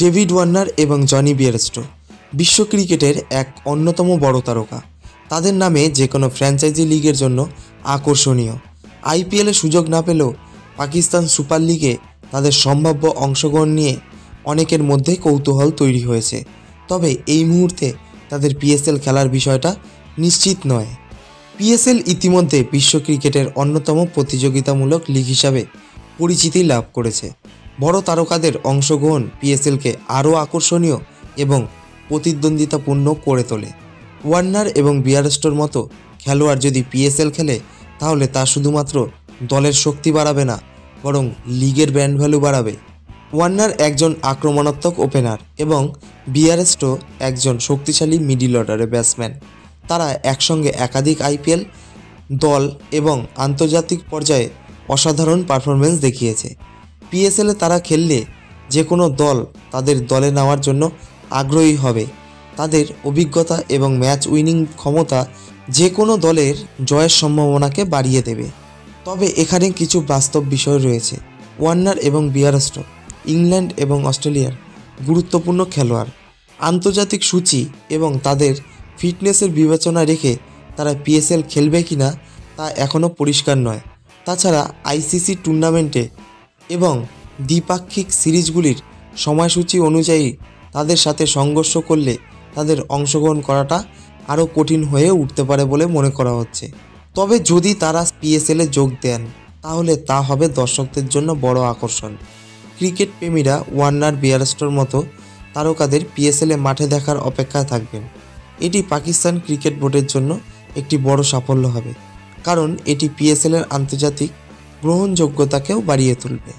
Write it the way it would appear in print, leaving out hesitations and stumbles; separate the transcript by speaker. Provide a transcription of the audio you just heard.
Speaker 1: David Warner এবং Johnny বিয়ারস্টো বিশ্ব ক্রিকেটের এক অন্যতম বড় তারকা। তাদের নামে যে কোনো ফ্র্যাঞ্চাইজি লিগের জন্য আকর্ষণীয়। আইপিএলে সুযোগ না পেলেও পাকিস্তান সুপার লিগে তাদের সম্ভাব্য অংশগ্রহণ নিয়ে অনেকের মধ্যে কৌতূহল তৈরি হয়েছে। তবে এই মুহূর্তে তাদের পিএসএল খেলার বিষয়টা নিশ্চিত নয়। পিএসএল ইতিমধ্যে বিশ্ব ক্রিকেটের অন্যতম প্রতিযোগিতামূলক লিগ হিসাবে পরিচিতি লাভ করেছে। বড় তারকাদের অংশগ্রহণ পিএসএলকে আরও আকর্ষণীয় এবং প্রতিদ্বন্দ্বিতাপূর্ণ করে তোলে। ওয়ার্নার এবং বিয়ারস্টোর মতো খেলোয়াড় যদি পিএসএল খেলে তাহলে তা শুধুমাত্র দলের শক্তি বাড়াবে না, বরং লিগের ব্র্যান্ড ভ্যালু বাড়াবে। ওয়ার্নার একজন আক্রমণাত্মক ওপেনার এবং বিয়ারস্টো একজন শক্তিশালী মিডল অর্ডারের ব্যাটসম্যান। তারা একসঙ্গে একাধিক আইপিএল দল এবং আন্তর্জাতিক পর্যায়ে অসাধারণ পারফরমেন্স দেখিয়েছে। পিএসএলে তারা খেললে যে কোনো দল তাদের দলে নেওয়ার জন্য আগ্রহী হবে। তাদের অভিজ্ঞতা এবং ম্যাচ উইনিং ক্ষমতা যে কোনো দলের জয়ের সম্ভাবনাকে বাড়িয়ে দেবে। তবে এখানে কিছু বাস্তব বিষয় রয়েছে। ওয়ার্নার এবং বিয়ারস্টো ইংল্যান্ড এবং অস্ট্রেলিয়ার গুরুত্বপূর্ণ খেলোয়াড়। আন্তর্জাতিক সূচি এবং তাদের ফিটনেসের বিবেচনা রেখে তারা পিএসএল খেলবে কিনা তা এখনও পরিষ্কার নয়। তাছাড়া আইসিসি টুর্নামেন্টে এবং দ্বিপাক্ষিক সিরিজগুলির সময়সূচি অনুযায়ী তাদের সাথে সংঘর্ষ করলে তাদের অংশগ্রহণ করাটা আরও কঠিন হয়ে উঠতে পারে বলে মনে করা হচ্ছে। তবে যদি তারা পিএসএলে যোগ দেন তাহলে তা হবে দর্শকদের জন্য বড় আকর্ষণ। ক্রিকেট প্রেমীরা ওয়ার্নার বিয়ারস্টোর মতো তারকাদের পিএসএলে মাঠে দেখার অপেক্ষায় থাকবেন। এটি পাকিস্তান ক্রিকেট বোর্ডের জন্য একটি বড় সাফল্য হবে, কারণ এটি পিএসএলের আন্তর্জাতিক গ্রহণযোগ্যতাকেও বাড়িয়ে তুলবে।